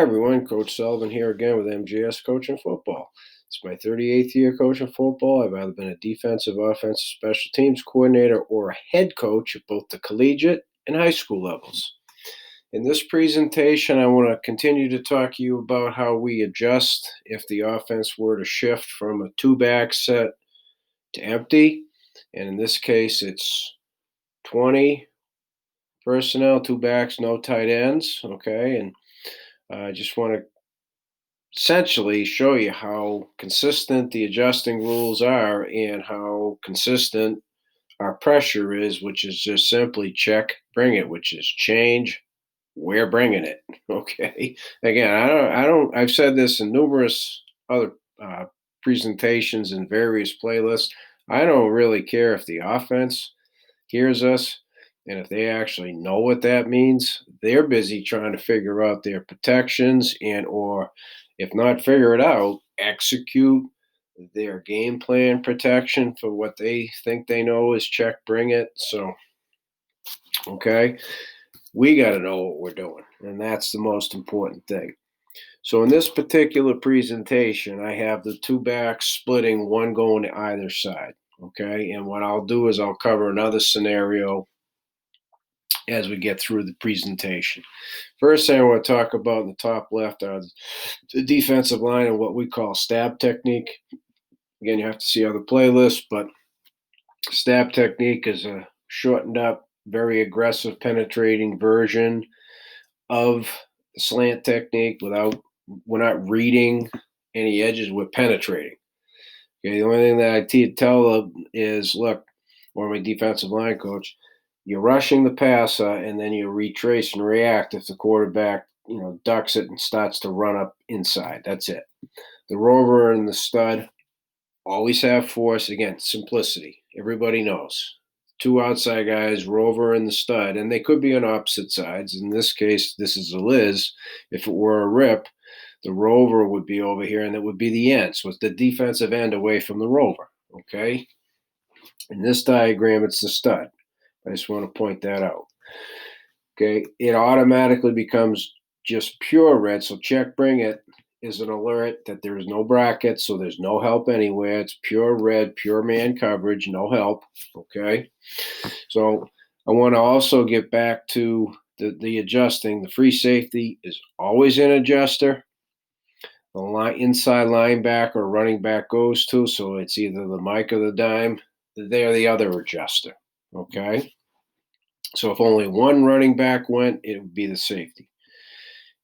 Hi everyone, Coach Sullivan here again with MGS Coaching Football. It's my 38th year coaching football. I've either been a defensive, offensive, special teams coordinator or a head coach at both the collegiate and high school levels. In this presentation, I want to continue to talk to you about how we adjust if the offense were to shift from a two-back set to empty. And in this case, it's 20 personnel, two backs, no tight ends. Okay, and I just want to essentially show you how consistent the adjusting rules are and how consistent our pressure is, which is just simply check, bring it, which is change, we're bringing it. Okay. Again, I've said this in numerous other presentations and various playlists. I don't really care if the offense hears us and if they actually know what that means. They're busy trying to figure out their protections and or if not figure it out, execute their game plan protection for what they think they know is check, bring it. So, okay, we got to know what we're doing, and that's the most important thing. So, in this particular presentation, I have the two backs splitting, one going to either side. Okay, and what I'll do is I'll cover another scenario as we get through the presentation. First thing I want to talk about in the top left are the defensive line and what we call stab technique. Again, you have to see other playlists, but stab technique is a shortened up, very aggressive, penetrating version of the slant technique without, we're not reading any edges, we're penetrating. Okay, the only thing that I tell them is, look, or my defensive line coach, you're rushing the passer and then you retrace and react if the quarterback, ducks it and starts to run up inside. That's it. The rover and the stud always have force. Again, simplicity. Everybody knows. Two outside guys, rover and the stud, and they could be on opposite sides. In this case, this is a Liz. If it were a rip, the rover would be over here, and it would be the end. So it's the defensive end away from the rover. Okay. In this diagram, it's the stud. I just want to point that out. Okay. It automatically becomes just pure red. So check, bring it is an alert that there is no brackets, so there's no help anywhere. It's pure red, pure man coverage, no help. Okay. So I want to also get back to the adjusting. The free safety is always an adjuster. The inside linebacker or running back goes to, so it's either the Mike or the dime. They're the other adjuster. Okay. So if only one running back went, it would be the safety.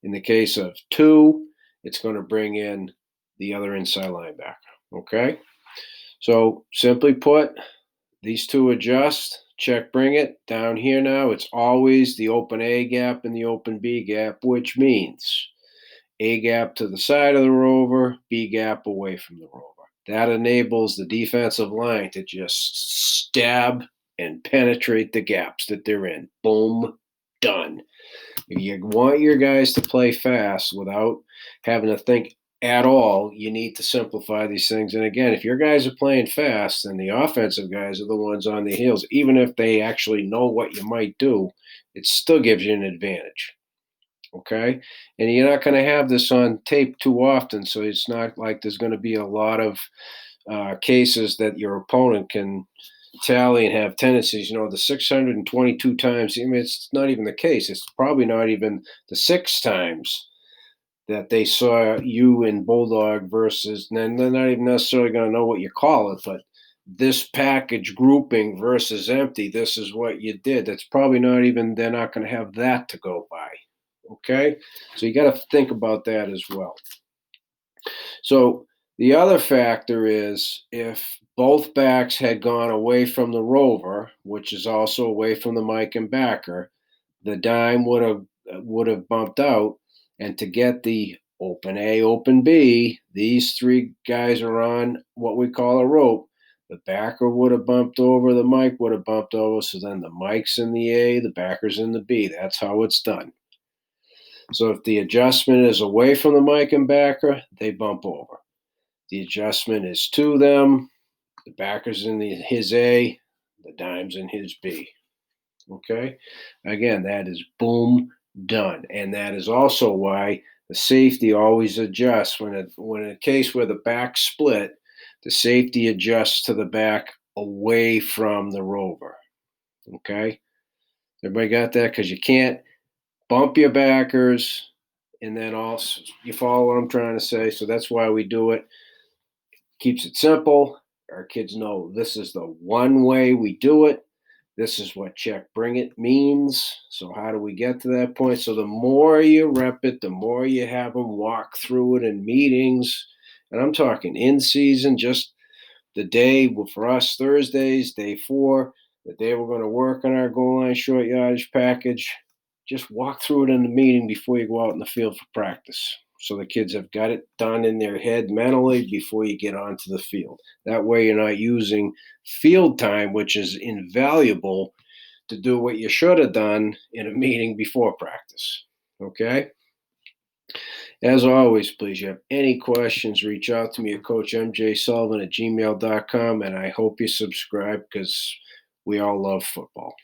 In the case of two, it's going to bring in the other inside linebacker. Okay. So simply put, these two adjust, check, bring it. Down here now, it's always the open A gap and the open B gap, which means A gap to the side of the rover, B gap away from the rover. That enables the defensive line to just stab and penetrate the gaps that they're in. Boom, done. If you want your guys to play fast without having to think at all, you need to simplify these things. And again, if your guys are playing fast, then the offensive guys are the ones on the heels. Even if they actually know what you might do, it still gives you an advantage. Okay. And you're not going to have this on tape too often. So it's not like there's going to be a lot of cases that your opponent can tally and have tendencies. The 622 times, I mean, it's not even the case. It's probably not even the 6 times that they saw you in Bulldog versus, and they're not even necessarily going to know what you call it, but this package grouping versus empty, this is what you did. That's probably not even, they're not going to have that to go by. Okay. So you got to think about that as well. So the other factor is if both backs had gone away from the rover, which is also away from the Mike and backer, the dime would have bumped out. And to get the open A, open B, these three guys are on what we call a rope. The backer would have bumped over, the Mike would have bumped over. So then the Mike's in the A, the backer's in the B. That's how it's done. So if the adjustment is away from the Mike and backer, they bump over. The adjustment is to them. The backer's in his A, the dime's in his B. Okay? Again, that is boom, done. And that is also why The safety always adjusts when in a case where the back split, the safety adjusts to the back away from the rover. Okay, everybody got that? Because you can't bump your backers, and then also you follow what I'm trying to say. So that's why we do it. Keeps it simple. Our kids know this is the one way we do it. This is what check bring it means. So how do we get to that point? So the more you rep it, the more you have them walk through it in meetings. And I'm talking in season, just the day for us Thursdays, day 4, the day we're going to work on our goal line short yardage package. Just walk through it in the meeting before you go out in the field for practice. So the kids have got it done in their head mentally before you get onto the field. That way you're not using field time, which is invaluable to do what you should have done in a meeting before practice. Okay? As always, please, you have any questions, reach out to me at coachmjsullivan@gmail.com, and I hope you subscribe because we all love football.